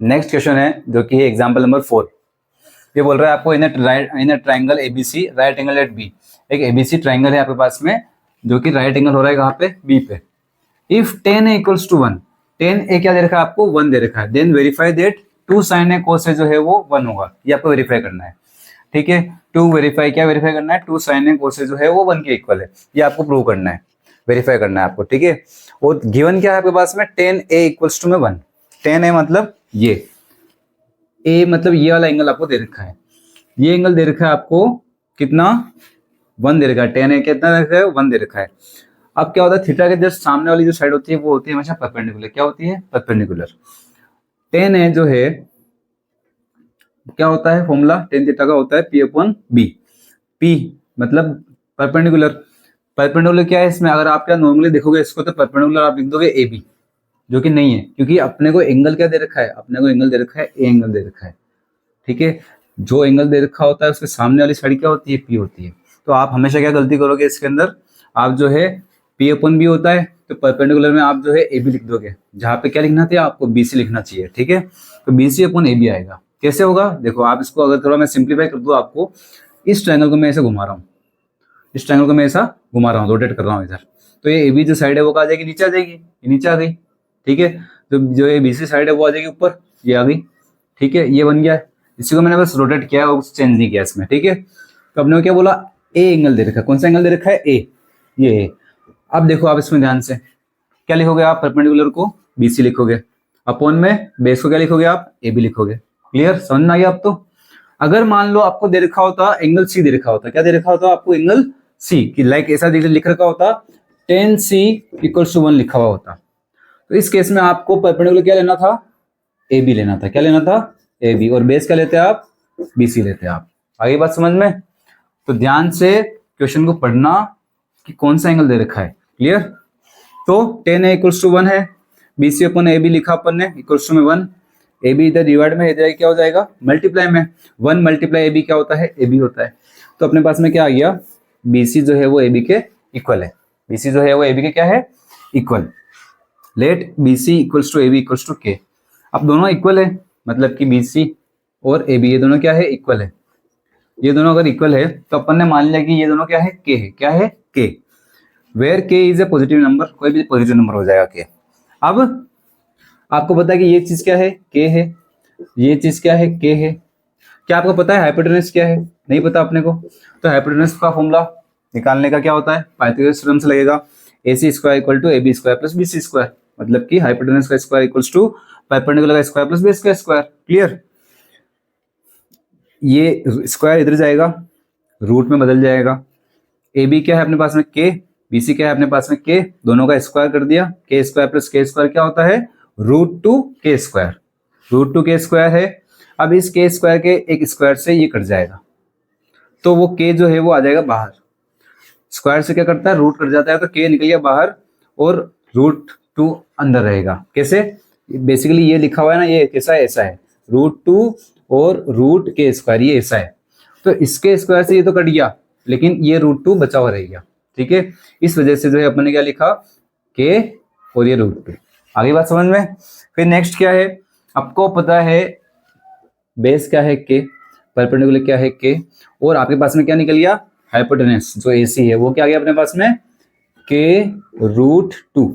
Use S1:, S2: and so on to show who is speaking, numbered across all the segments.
S1: Next question है जो कि है एग्जाम्पल नंबर 4। ये बोल रहा है आपको in a triangle ABC right angle at B. एक एबीसी ट्राइंगल है आपके पास में जो कि राइट एंगल हो रहा है कहाँ पे, बी पे। If tan a equals to 1, tan a क्या दे रखा है आपको, 1 दे रखा है, then verify that 2 sin a cos a जो है वो 1 होगा। ये आपको वेरीफाई करना है, ठीक है। टू वेरीफाई क्या वेरीफाई करना है, 2 sin a cos a जो है वो 1 के इक्वल है, ये आपको प्रूव करना है, वेरीफाई करना है आपको, ठीक है। और गिवन क्या है आपके पास में, tan a इक्वल्स टू में 1। tan a मतलब ये a मतलब ये वाला एंगल आपको दे रखा है, ये एंगल दे रखा है आपको कितना, 1 दे रखा है। tan a कितना दे रखा है, 1 दे रखा है। अब क्या होता है, थीटा के जस्ट सामने वाली जो साइड होती है वो होती है हमेशा परपेंडिकुलर। क्या होती है, परपेंडिकुलर। tan a जो है क्या होता है, फॉर्मूला tan थीटा का होता है p अपॉन b। p मतलब परपेंडिकुलर। परपेंडिकुलर क्या है इसमें, अगर आप क्या नॉर्मली देखोगे इसको तो परपेंडिकुलर आप लिख दोगे ए बी, जो कि नहीं है, क्योंकि अपने को एंगल क्या दे रखा है, अपने को एंगल दे रखा है ए एंगल दे रखा है, ठीक है। जो एंगल दे रखा होता है उसके सामने वाली साइड क्या होती है, पी होती है। तो आप हमेशा क्या गलती करोगे इसके अंदर, आप जो है पी अपन बी होता है तो परपेंडिकुलर में आप जो है ए बी लिख दोगे, जहाँ पे क्या लिखना था आपको, बी सी लिखना चाहिए, ठीक है। तो B C upon A B आएगा। कैसे होगा, देखो आप इसको अगर थोड़ा मैं सिंप्लीफाई कर दूँ आपको, इस ट्रायंगल को मैं ऐसे घुमा रहा हूँ, इस ट्रायंगल को मैं ऐसा घुमा रहा हूँ, रोटेट कर रहा हूँ इधर, तो ये ए बी जो साइड है वो कहाँ जाएगी, नीचे आ जाएगी, ये नीचे आ गई, ठीक है। तो जो ये बी सी साइड है वो आ जाएगी ऊपर, ये आ गई, ठीक है, ये बन गया। इसी को मैंने बस रोटेट किया है, चेंज नहीं किया इसमें, ठीक है। तो अपने को क्या बोला, ए एंगल दे रखा है, कौन सा एंगल दे रखा है, ए, ये है। अब देखो आप इसमें ध्यान से क्या लिखोगे, आप परपेंडिकुलर को बी सी लिखोगे, अपॉन में बेस को क्या लिखोगे आप, ए बी लिखोगे। क्लियर, समझ में आ गया अब तो। अगर मान लो आपको दे रखा होता एंगल सी दे रखा होता, क्या दे रखा होता आपको, एंगल सी की लाइक ऐसा लिख रखा होता, tan c इक्वल्स टू 1 लिखा हुआ होता, तो इस केस में आपको परपेंडिकुलर क्या लेना था, ए बी लेना था। क्या लेना था, ए बी, और बेस क्या लेते हैं आप, बी सी लेते हैं आप। आगे बात समझ में। तो ध्यान से क्वेश्चन को पढ़ना कि कौन सा एंगल दे रखा है। क्लियर। तो tan a इक्वल्स टू 1 है, B C upon A B लिखा अपन ने इक्वल्स टू में 1, ए बी इधर डिवाइड में इधर क्या हो जाएगा, मल्टीप्लाई में, 1 मल्टीप्लाई ए बी क्या होता है, ए बी होता है। तो अपने पास में क्या आ गया, बी सी जो है वो ए बी के इक्वल है, बी सी जो है वो ए बी के क्या है, equal. Let B C equals to A B equals to K. अब दोनों इक्वल है, मतलब कि बी सी और ए बी ये दोनों क्या है, इक्वल है। ये दोनों अगर इक्वल है तो अपन ने मान लिया कि ये दोनों क्या है, के है। क्या है, के। वेयर के इज ए पॉजिटिव नंबर, कोई भी पॉजिटिव नंबर हो जाएगा के। अब आपको पता है कि ये चीज क्या है, के है, ये चीज क्या है, के है। क्या आपको पता है हाइपोटेनस क्या है, नहीं पता अपने को। तो हाइपोटेनस का फॉर्मूला निकालने का क्या होता है, पाइथागोरस थ्योरम से लगेगा, A C square equal to A B square plus B C square, मतलब कि हाइपोटेनस का स्क्वायर इक्वल्स टू परपेंडिकुलर का स्क्वायर प्लस बेस का स्क्वायर। क्लियर। ये स्क्वायर इधर जाएगा, रूट में बदल जाएगा। ए बी क्या है अपने पास में, के, बी सी क्या है अपने पास में, के, दोनों का स्क्वायर कर दिया, के स्क्वायर प्लस के स्क्वायर क्या होता है, रूट टू के स्क्वायर, रूट टू के स्क्वायर है। अब इस के स्क्वायर के एक स्क्वायर से ये कट जाएगा, तो वो के जो है वो आ जाएगा बाहर। स्क्वायर से क्या करता है, रूट कट जाता है, तो के निकल गया बाहर और रूट टू अंदर रहेगा। कैसे, बेसिकली ये लिखा हुआ है ना, ये कैसा है, ऐसा है, रूट टू और रूट के स्क्वायर, ये ऐसा है। तो इसके स्क्वायर से ये तो कट गया, लेकिन ये रूट टू बचा हुआ रहेगा, ठीक है। इस वजह से जो है अपन ने क्या लिखा, के और ये रूट टू। आगे बात समझ में। फिर नेक्स्ट क्या है, आपको पता है बेस क्या है, के, परपेंडिकुलर क्या है, के, और आपके पास में क्या निकल गया, हाइपोटेनस जो एसी है वो क्या आ गया अपने पास में, के रूट टू।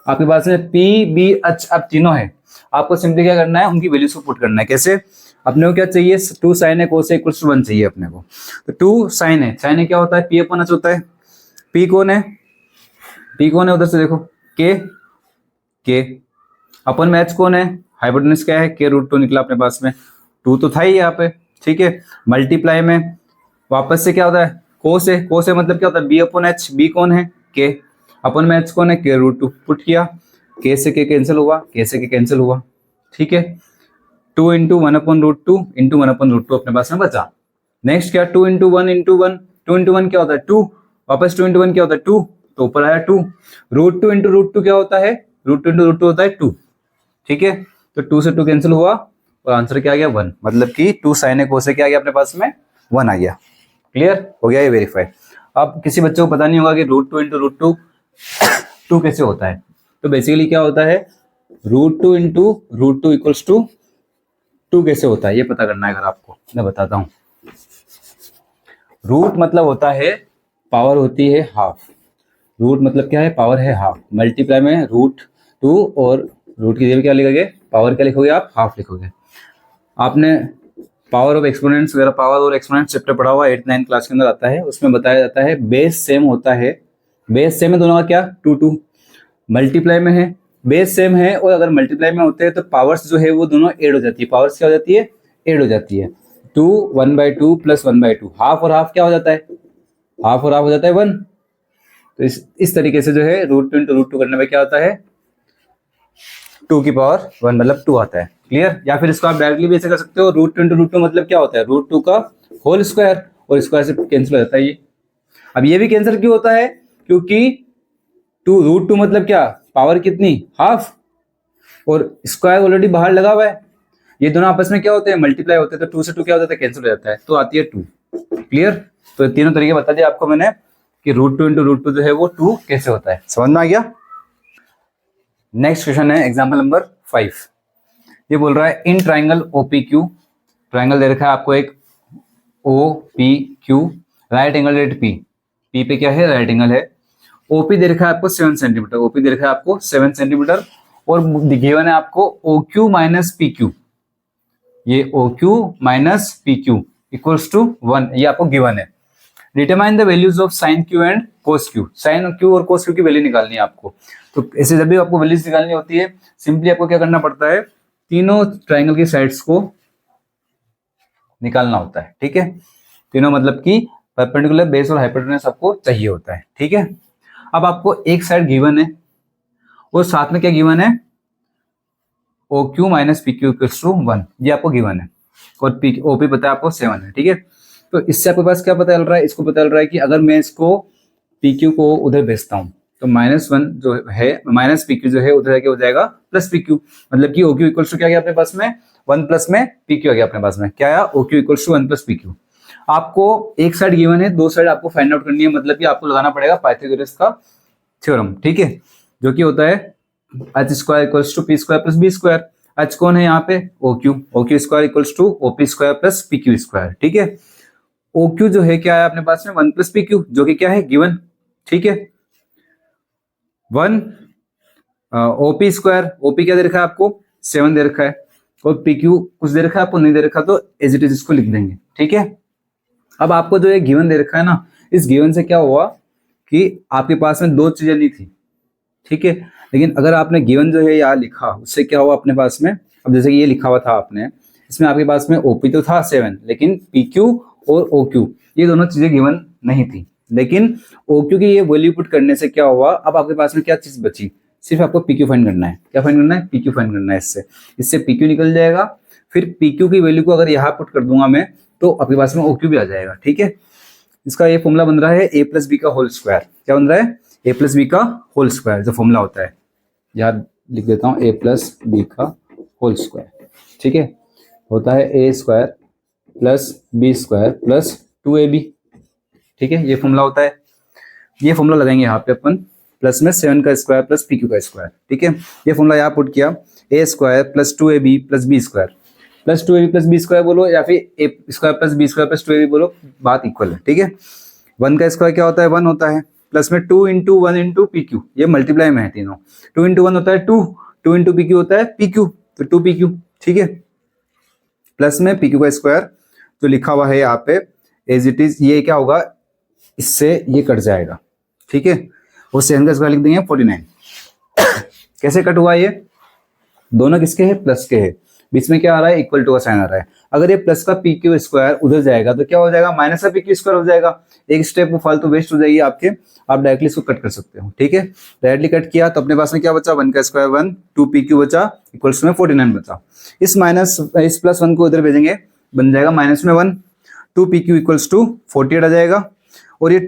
S1: आपके पास में पी बी एच अब तीनों है, आपको सिंपली क्या करना है, उनकी वैल्यूज को पुट करना है। कैसे, अपने को क्या चाहिए, 2 sin a cos a equals to 1 चाहिए अपने को। तो 2 sin a, sin a क्या होता है, p अपॉन h होता है। p कौन है, p कौन है, उधर से देखो, के अपन में h कौन है, हाइपोटेनस क्या है, के रूट टू निकला अपने पास में, 2 तो था ही यहाँ पे, ठीक है। मल्टीप्लाई में वापस से क्या होता है, कोस है, कोस है मतलब क्या होता है, b अपॉन h, b कौन है, के, अपन में h कौन है, के रूट टू, पुट किया, के से के कैंसिल हुआ, के से के कैंसिल हुआ, ठीक है। 2 into 1 upon root two into 1 upon root two अपने पास में बचा। नेक्स्ट क्या, 2 इंटू 1 इंटू 1, 2 इंटू 1 क्या होता है 2, वापस 2 इंटू 1 क्या होता है 2, तो ऊपर आया 2। Root two into root two क्या होता है, root two into root two होता है 2, ठीक है। तो 2 से 2 कैंसिल हुआ और आंसर क्या आ गया 1, मतलब कि 2 sin a cos a क्या आ गया अपने पास में, 1 आ गया। क्लियर हो गया, ये वेरीफाई। अब किसी बच्चे को पता नहीं होगा कि root two into root two कैसे होता है। तो बेसिकली क्या होता है, √2 इंटू √2 इक्वल्स टू 2 कैसे होता है ये पता करना है। अगर आपको मैं बताता हूँ, रूट मतलब होता है पावर होती है हाफ। रूट मतलब क्या है, पावर है हाफ। मल्टीप्लाई में √2 और रूट की जगह क्या लिखोगे, पावर क्या लिखोगे आप, हाफ लिखोगे। आपने पावर ऑफ एक्सपोनेंट्स वगैरह, पावर और एक्सपोनेंट्स चैप्टर पढ़ा हुआ 8-9 क्लास के अंदर आता है। उसमें बताया जाता है बेस सेम होता है, बेस सेम है दोनों का क्या, 2 मल्टीप्लाई में है, बेस सेम है और अगर मल्टीप्लाई में होते हैं तो पावर्स जो है वो दोनों ऐड हो जाती है। पावर्स क्या हो जाती है, ऐड हो जाती है। 2 1/2 प्लस 1/2, हाफ और हाफ क्या हो जाता है, हाफ और हाफ हो जाता है 1। तो इस तरीके से जो है √2 इंटू √2 करने में क्या होता है, 2 की पावर 1 मतलब 2 आता है। क्लियर। या फिर इसको आप डायरेक्टली भी ऐसे कर सकते हो, √2 इंटू √2 मतलब क्या होता है, √2 का होल स्क्वायर, और स्क्वायर से कैंसिल हो जाता है ये। अब ये भी कैंसिल क्यों होता है, क्योंकि √2 मतलब क्या, पावर कितनी, हाफ, और स्क्वायर ऑलरेडी बाहर लगा हुआ है। ये दोनों आपस में क्या होते हैं, मल्टीप्लाई होते हैं, तो 2 से 2 क्या हो जाता है, कैंसिल हो जाता है, तो आती है 2। क्लियर। तो तीनों तरीके बता दिए आपको मैंने कि √2 इंटू √2 जो है वो 2 कैसे होता है। समझ में आ गया। नेक्स्ट क्वेश्चन है एग्जाम्पल नंबर 5। ये बोल रहा है इन ट्राइंगल OPQ, ट्राइंगल दे रखा है आपको एक OPQ, right angle at P, P पे क्या है, राइट एंगल है। OP दे रखा है आपको 7 सेंटीमीटर, OP दे रखा है आपको 7 सेंटीमीटर, और गिवन है आपको OQ माइनस PQ, ये OQ minus PQ equals to 1, ये आपको गिवन है। Determine the values of sine Q and cos Q, sine Q और कोस Q की वैल्यू निकालनी है आपको। तो ऐसे जब भी आपको वैल्यूज निकालनी होती है, सिंपली आपको क्या करना पड़ता है, तीनों ट्राइंगल की साइड्स को निकालना होता है। ठीक है, तीनों मतलब कि परपेंडिकुलर, बेस और हाइपोटेनस आपको चाहिए होता है। ठीक है। अब आपको एक साइड गिवन है और साथ में क्या गिवन है, OQ minus PQ equals to 1, ये आपको गिवन है, और OP पता है आपको 7 है। ठीक है। तो इससे आपके पास क्या पता चल रहा है, इसको पता चल रहा है कि अगर मैं इसको PQ को उधर भेजता हूँ तो -1 जो है, माइनस PQ जो है उधर हो जाएगा प्लस PQ, मतलब कि OQ इक्वल्स टू क्या गया अपने पास में, 1 प्लस में PQ आ गया अपने पास में, क्या आया, OQ equals to 1 plus PQ। आपको एक साइड गिवन है, दो साइड आपको फाइंड आउट करनी है, मतलब कि आपको लगाना पड़ेगा पाइथागोरस का थ्योरम। ठीक है, जो कि होता है h square equals to P square plus B square. h कौन है यहाँ पे, OQ square equals to OP square plus PQ square. ठीक है। OQ जो है क्या है अपने पास में, 1 प्लस PQ, जो कि क्या है, गिवन। ठीक है। 1 OP स्क्वायर, OP क्या दे रखा है आपको, 7 दे रखा है, और PQ कुछ दे रखा है आपको, नहीं दे रखा, तो एज इट इज इसको लिख देंगे। ठीक है। अब आपको जो ये गिवन दे रखा है ना, इस गिवन से क्या हुआ कि आपके पास में दो चीजें नहीं थी। ठीक है। लेकिन अगर आपने गिवन जो है यहाँ लिखा, उससे क्या हुआ अपने पास में, अब जैसे कि ये लिखा हुआ था आपने, इसमें आपके पास में OP तो था 7, लेकिन PQ और OQ ये दोनों चीजें गिवन नहीं थी। लेकिन OQ की ये वैल्यू पुट करने से क्या हुआ, अब आपके पास में क्या चीज बची, सिर्फ आपको PQ फाइंड करना है। क्या फाइंड करना है, PQ फाइंड करना है। इससे PQ निकल जाएगा, फिर PQ की वैल्यू को अगर यहाँ पुट कर दूंगा मैं, तो आपके पास में OQ भी आ जाएगा। ठीक है। इसका ये फॉर्मूला बन रहा है A प्लस बी का होल स्क्वायर। क्या बन रहा है, A प्लस बी का होल स्क्वायर, जो फॉर्मूला होता है, यार लिख देता हूँ, A प्लस बी का होल स्क्वायर। ठीक है, होता है A square plus B square plus 2AB। ठीक है, ये फॉर्मूला होता है। ये फॉर्मूला लगाएंगे यहाँ पे अपन, प्लस में 7 का स्क्वायर प्लस PQ का स्क्वायर। ठीक है, ये फॉर्मूला यहाँ पुट किया, A square plus 2AB plus B square, plus 2AB plus B square बोलो, या फिर A square plus B square plus 2AB बोलो, बात इक्वल है। ठीक है। 1 का स्क्वायर क्या होता है, 1 होता है, प्लस में 2 इंटू 1 इंटू PQ, ये मल्टीप्लाई में है तीनों, 2 इंटू 1 होता है 2, 2 इंटू PQ होता है PQ, तो 2PQ। ठीक है, प्लस में PQ का स्क्वायर जो लिखा हुआ है यहाँ पे एज इट इज, ये क्या होगा, इससे ये कट जाएगा। ठीक है, और 7 का स्क्वायर लिख देंगे 49। कैसे कट हुआ, ये दोनों किसके हैं, प्लस के हैं, बीच में क्या आ रहा है, इक्वल टू का साइन आ रहा है। अगर ये प्लस का PQ स्क्वायर उधर जाएगा तो क्या हो जाएगा, माइनस का PQ स्क्वायर हो जाएगा, एक स्टेप वो फालतू वेस्ट हो जाएगी आपके, आप डायरेक्टली इसको कट कर सकते हो। ठीक है, डायरेक्टली कट किया तो अपने पास में क्या बचा, 1 का स्क्वायर 1, 2PQ बचा, इक्वल्स में 49 बचा। इस प्लस 1 को उधर भेजेंगे, बन जाएगा माइनस में 1, 2PQ इक्वल्स टू 48 आ जाएगा, और ये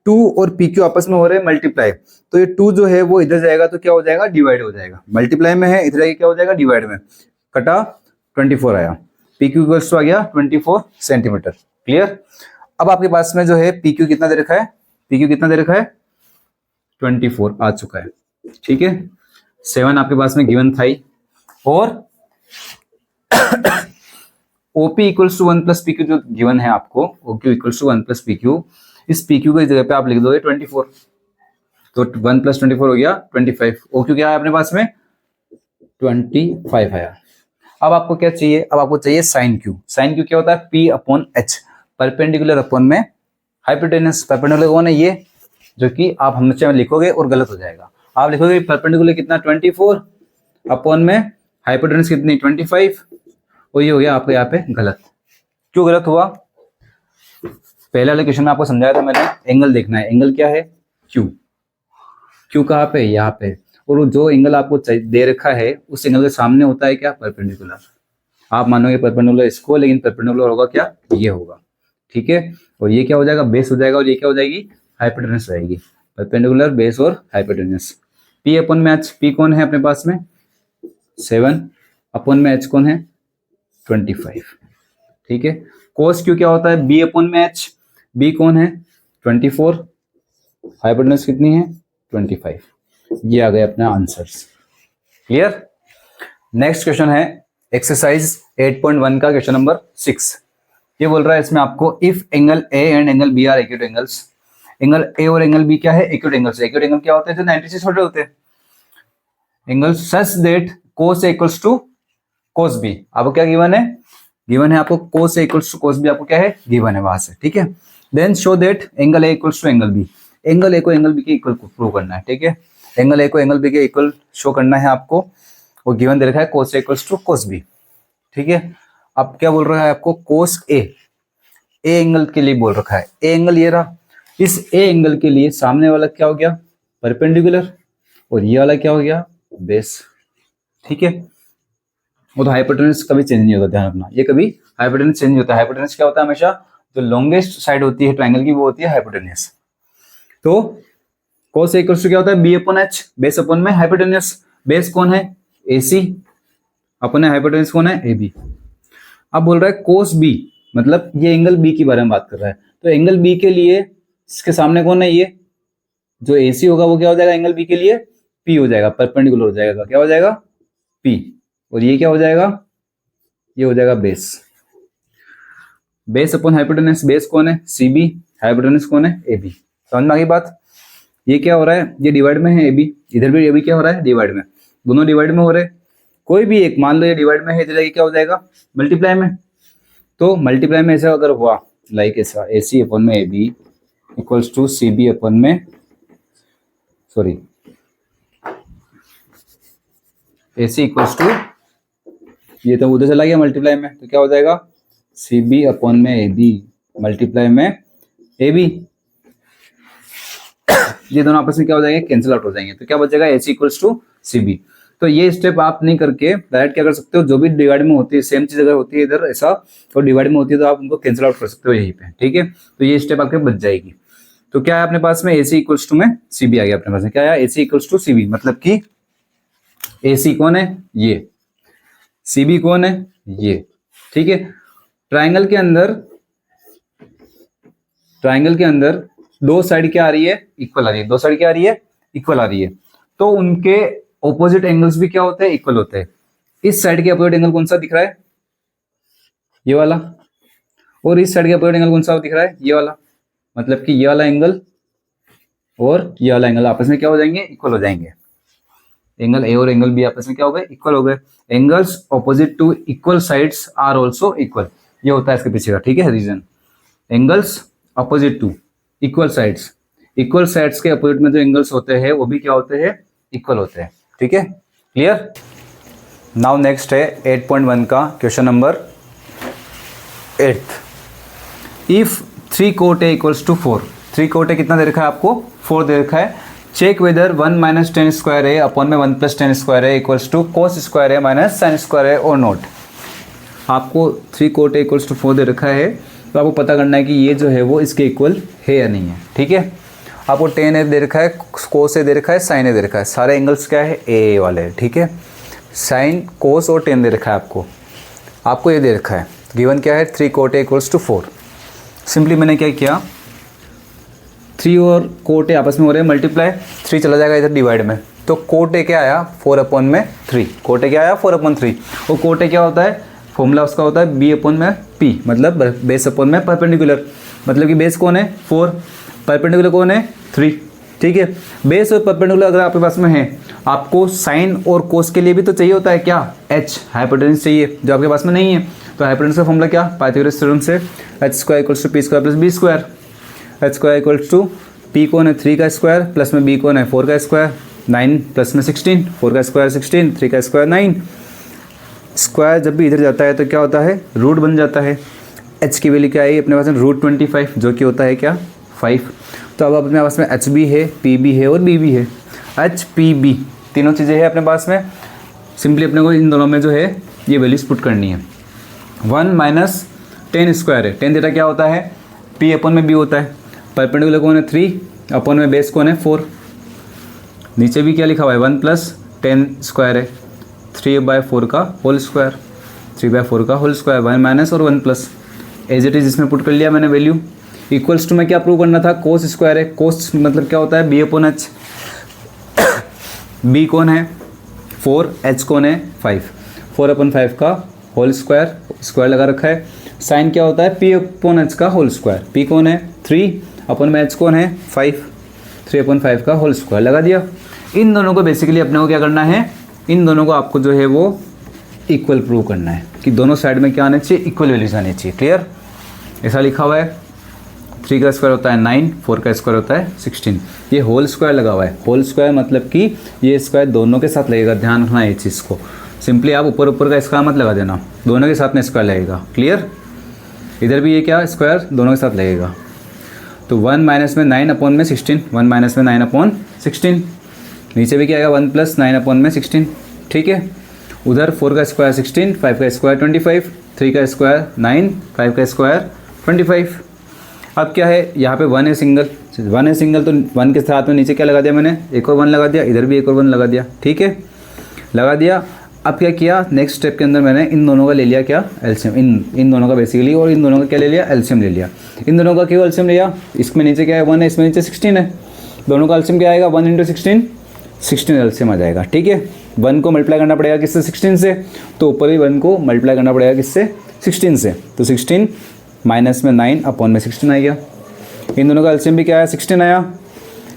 S1: 2 और PQ आपस में हो रहे हैं मल्टीप्लाई, तो ये 2 जो है वो इधर जाएगा तो क्या हो जाएगा, डिवाइड हो जाएगा। मल्टीप्लाई में है, इधर क्या हो जाएगा, डिवाइड में, कटा 24 आया, PQ इक्वल्स टू आ गया 24 सेंटीमीटर। क्लियर। अब आपके पास में जो है PQ कितना दे रखा है, PQ कितना दे रखा है, 24 आ चुका है। ठीक है, 7 आपके पास में गिवन था ही, और OP equals to 1 plus PQ जो गिवन है आपको, OQ equals to 1 plus PQ, इस PQ की जगह पे आप लिख दोगे 24, तो 1 प्लस 24 हो गया 25। OQ क्या है अपने पास में 25 आया। अब आपको क्या चाहिए, अब आपको चाहिए साइन Q। साइन Q क्या होता है P upon H, perpendicular upon में हाइपोटेनस। परपेंडिकुलर कौन है ये, जो कि आप हमेशा लिखोगे और गलत हो जाएगा। आप लिखोगे परपेंडिकुलर कितना 24 अपॉन में हाइपोटेनस कितनी 25, और ये हो गया आपको यहाँ पे गलत। क्यों गलत हुआ, पहले वाले क्वेश्चन में आपको समझाया था मैंने, एंगल देखना है। एंगल क्या है Q, Q कहाँ पे यहाँ पे, और जो एंगल आपको दे रखा है उस एंगल के सामने होता है क्या परपेंडिकुलर। आप मानोगे परपेंडिकुलर इसको, लेकिन परपेंडिकुलर होगा क्या ये होगा, ठीक है। और ये क्या हो जाएगा बेस हो जाएगा, और ये क्या हो जाएगी हाइपोटेनस रहेगी। परपेंडिकुलर बेस और हाइपोटेनस। P अपॉन में H, P कौन है अपने पास में 7 अपॉन में H कौन है 25, ठीक है। कोस Q क्या होता है B अपॉन में H, B कौन है 24, हाइपोटेनस कितनी है 25। ये आ गए अपना आंसर्स। क्लियर। नेक्स्ट क्वेश्चन है एक्सरसाइज 8.1 का क्वेश्चन नंबर 6। ये बोल रहा है इसमें आपको if angle A and angle B are acute angles, angle A और एंगल B क्या है एक्यूट एंगल्स। एक्यूट एंगल क्या होते हैं जो 90 से छोटे होते हैं। Angle such that cos A equals to cos B, आपको क्या गिवन है, गिवन है आपको cos A equals to cos B, आपको क्या है गिवन है वहां से, ठीक है। Then show that angle A equals to angle B, angle A को एंगल B के इक्वल प्रूव करना है, ठीक है। एंगल A को एंगल B के इक्वल शो करना है आपको, वो गिवन दे रखा है cos A equals to cos B, ठीक है। अब क्या बोल रहा है आपको cos A, A एंगल के लिए बोल रखा है। A एंगल ये रहा, इस A एंगल के लिए सामने वाला क्या हो गया परपेंडिकुलर, और ये वाला क्या हो गया बेस, ठीक है। वो तो हाइपोटेनस कभी चेंज नहीं होता, ध्यान रखना, ये कभी हाइपोटेनस चेंज नहीं होता। हाइपोटेनस क्या होता है हमेशा, जो लॉन्गेस्ट साइड होती है ट्रायंगल की वो होती है हाइपोटेनस। तो cos A इक्वल्स टू क्या होता है B upon H, base upon में हाइपोटेनस। बेस कौन है AC, अपॉन हाइपोटेनस कौन है AB। अब बोल रहा है cos B, मतलब ये एंगल B के बारे में बात कर रहा है, तो एंगल B के लिए इसके सामने कौन है, ये जो AC होगा वो क्या हो जाएगा एंगल B के लिए P हो जाएगा, परपेंडिकुलर हो जाएगा, क्या हो जाएगा P, और ये क्या हो जाएगा ये हो जाएगा base. Base upon hypotenuse, base कौन है CB, हाइपोटेनस कौन है AB। समझ में आ गई बात। ये क्या हो रहा है, ये डिवाइड में है AB, इधर भी AB क्या हो रहा है डिवाइड में, दोनों डिवाइड में हो रहे हैं। कोई भी एक मान लो ये डिवाइड में है, इधर क्या हो जाएगा मल्टीप्लाई में। तो मल्टीप्लाई में ऐसा अगर हुआ लाइक ऐसा AC अपॉन में AB equals to CB upon में सॉरी AC इक्वल्स टू, ये तो उधर चला गया मल्टीप्लाई में, तो क्या हो जाएगा CB अपॉन में AB मल्टीप्लाई में AB। ये दोनों आपस में क्या हो जाएंगे कैंसिल आउट हो जाएंगे, तो क्या बचेगा AC इक्वल्स टू CB। तो ये स्टेप आप नहीं करके डायरेक्ट क्या कर सकते हो, जो भी डिवाइड में होती है सेम चीज अगर होती है इधर ऐसा और डिवाइड में होती है तो आप उनको कैंसिल आउट कर सकते हो यहीं पे, ठीक है। तो ये स्टेप आपके बच जाएगी। तो क्या है अपने पास में AC इक्वल्स टू में CB आ गया अपने पास में, क्या आया AC इक्वल्स टू CB, मतलब कि AC कौन है ये, CB कौन है ये, ठीक है। ट्राइंगल के अंदर दो साइड क्या आ रही है इक्वल आ रही है, दो साइड क्या आ रही है इक्वल आ रही है, तो उनके ऑपोजिट एंगल्स भी क्या होते हैं इक्वल होते हैं। इस साइड के अपोजिट एंगल कौन सा दिख रहा है ये वाला, और इस साइड के अपोजिट एंगल कौन सा दिख रहा है ये वाला, मतलब कि ये वाला एंगल और ये वाला एंगल आपस में क्या हो जाएंगे इक्वल हो जाएंगे। एंगल A और एंगल B आपस में क्या हो गए इक्वल हो गए। Angles opposite to equal sides are also equal, ये होता है इसके पीछे का, ठीक है reason. Angles opposite to equal sides, equal sides के अपोजिट में जो एंगल्स होते हैं वो भी क्या होते हैं इक्वल होते हैं, ठीक है क्लियर। नाउ नेक्स्ट है 8.1 का question number 8। If 3 cot A equals to 4, 3 cot A कितना दे रखा है आपको 4 दे रखा है। Check whether 1 minus tan square A upon में 1 plus tan square A equals to cos square A minus sine square A और नोट। आपको 3 cot A इक्वल्स टू 4 दे रखा है, तो आपको पता करना है कि ये जो है वो इसके इक्वल है या नहीं है, ठीक है। आपको tan A दे रखा है, cos A दे रखा है, sin A दे रखा है, सारे एंगल्स क्या है A वाले, ठीक है। साइन cos और tan दे रखा है आपको ये दे रखा है। गिवन क्या है 3 cot A equals to 4। Simply मैंने क्या किया 3 और cot A आपस में हो रहे हैं मल्टीप्लाई, 3 चला जाएगा इधर डिवाइड में, तो कोट ए क्या आया 4/3, कोट ए क्या आया 4/3। और कोट ए क्या होता है, फॉर्मूला उसका होता है b/p, मतलब बेस अपॉन में परपेंडिकुलर, मतलब कि बेस कौन है 4, परपेंडिकुलर कौन है 3, ठीक है। बेस और परपेंडिकुलर अगर आपके पास में है, आपको साइन और कोस के लिए भी तो चाहिए होता है क्या, h हाइपोटेन्यूस चाहिए, जो आपके पास में नहीं है। तो हाइपोटेन्यूस का फॉर्मूला क्या, पाइथागोरस थ्योरम से h² = p² + b², h² = p कौन है 3 का स्क्वायर, प्लस में b कौन है 4 का स्क्वायर, 9 प्लस में 16, 4 का स्क्वायर 16, 3 का स्क्वायर 9। स्क्वायर जब भी इधर जाता है तो क्या होता है, रूट बन जाता है। h की वैल्यू क्या है अपने पास में √25, जो कि होता है क्या 5। तो अब अपने पास में एच भी है, पी भी है और बी भी है, एच पी बी तीनों चीज़ें हैं अपने पास में। सिंपली अपने को इन दोनों में जो है ये वैल्यूज पुट करनी है। 1 - 10² है, 10 थीटा क्या होता है, पी अपॉन में बी होता है, परपेंडिकुलर कौन है 3, अपॉन में बेस कौन है 4, नीचे भी क्या लिखा हुआ है 1 + 10² है, 3/4 का होल स्क्वायर, 3/4 का होल स्क्वायर, 1 माइनस और 1 प्लस, एज इट इज इसमें पुट कर लिया मैंने वैल्यू। इक्वल्स टू में क्या प्रूव करना था, कोस स्क्वायर है, कोस मतलब क्या होता है b/h, b कौन है 4, h कौन है 5, 4/5 का होल स्क्वायर, स्क्वायर लगा रखा है। साइन क्या होता है p/h का होल स्क्वायर, p कौन है 3, अपन में h कौन है 5, 3/5 का होल स्क्वायर लगा दिया। इन दोनों को बेसिकली अपने को क्या करना है, इन दोनों को आपको जो है वो इक्वल प्रूव करना है कि दोनों साइड में क्या आना चाहिए, इक्वल वैल्यूज आनी चाहिए। क्लियर, ऐसा लिखा हुआ है। 3 का स्क्वायर होता है 9, 4 का स्क्वायर होता है 16, ये होल स्क्वायर लगा हुआ है। होल स्क्वायर मतलब कि ये स्क्वायर दोनों के साथ लगेगा, ध्यान रखना ये चीज़ को। सिंपली आप ऊपर ऊपर का स्क्वायर मत लगा देना, दोनों के साथ में स्क्वायर लगेगा। क्लियर, इधर भी ये क्या स्क्वायर दोनों के साथ लगेगा। तो 1 - 9/16, 1 - 9/16, नीचे भी क्या आएगा 1 + 9/16, ठीक है। उधर 4 का स्क्वायर 16, 5 का स्क्वायर 25, 3 का स्क्वायर 9, 5 का स्क्वायर 25। अब क्या है, यहाँ पे 1 है सिंगल, 1 है सिंगल, तो 1 के साथ में नीचे क्या लगा दिया मैंने, एक और 1 लगा दिया, इधर भी एक और 1 लगा दिया, ठीक है, लगा दिया। अब क्या किया, नेक्स्ट स्टेप के अंदर मैंने इन दोनों का ले लिया क्या एलसीएम, इन दोनों का बेसिकली, और इन दोनों का क्या ले लिया एलसीएम ले लिया। इन दोनों का क्यों एलसीएम लिया, इसमें नीचे क्या है 1 है, इसमें नीचे 16 है, दोनों का एलसीएम क्या आएगा 1 × 16, 16 एलसीएम आ जाएगा, ठीक है। 1 को मल्टीप्लाई करना पड़ेगा किससे 16 से, तो ऊपर भी 1 को मल्टीप्लाई करना पड़ेगा किससे 16 से, तो 16 माइनस में 9 अपॉन में 16 आ गया। इन दोनों का एलसीएम भी क्या आया 16 आया,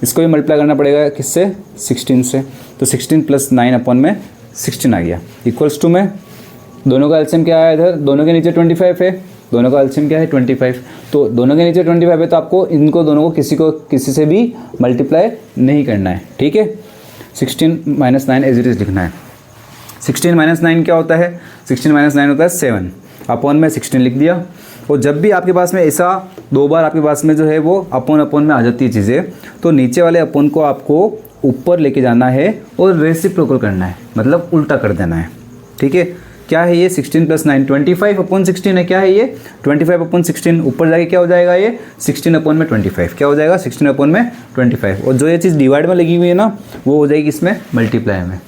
S1: इसको भी मल्टीप्लाई करना पड़ेगा किससे 16 से, तो 16 + 9 अपॉन में 16 आ गया। इक्वल्स टू में दोनों का एलसीएम क्या आया, इधर दोनों के नीचे 25 है, दोनों का एलसीएम क्या है 25, तो दोनों के नीचे 25 है, तो आपको इनको दोनों को किसी से भी मल्टीप्लाई नहीं करना है, ठीक है। 16 - 9 एज इट इज लिखना है। 16 - 9 क्या होता है, 16 - 9 होता है 7, अपॉन में 16 लिख दिया। और जब भी आपके पास में ऐसा 2 बार आपके पास में जो है वो अपॉन में आ जाती है चीज़ें, तो नीचे वाले अपॉन को आपको ऊपर लेके जाना है और रेसिप्रोकल करना है, मतलब उल्टा कर देना है, ठीक है। क्या है ये 16 + 9 25/16 है, क्या है ये 25/16, ऊपर जाके क्या हो जाएगा ये 16/25, क्या हो जाएगा 16/25। और जो ये चीज़ डिवाइड में लगी हुई है ना, वो हो जाएगी इसमें मल्टीप्लाई में।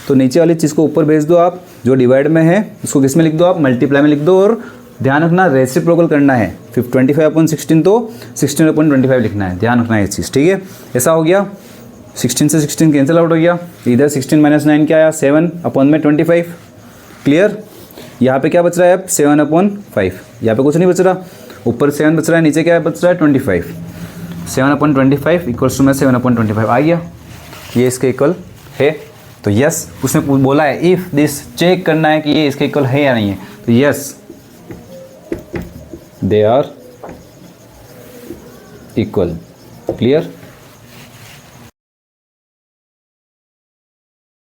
S1: तो नीचे वाली चीज़ को ऊपर भेज दो आप, जो डिवाइड में है उसको किस में लिख दो आप, मल्टीप्लाई में लिख दो, और ध्यान रखना रेसिप्रोकल करना है। 25/16 तो 16/25 लिखना है, ध्यान रखना है ये चीज़, ठीक है। ऐसा हो गया, 16 से 16 कैंसिल आउट हो गया, इधर 16 - 9 क्या आया 7/25। क्लियर, यहाँ पे क्या बच रहा है अब 7/5, यहाँ पे कुछ नहीं बच रहा, ऊपर 7 बच रहा है, नीचे क्या बच रहा है 25, 7/25 इक्वल्स टू में 7/25 आ गया, ये इसके इक्वल है। तो यस, उसने बोला है इफ़ दिस, चेक करना है कि ये इसके इक्वल है या नहीं है, तो yes they are equal. Clear.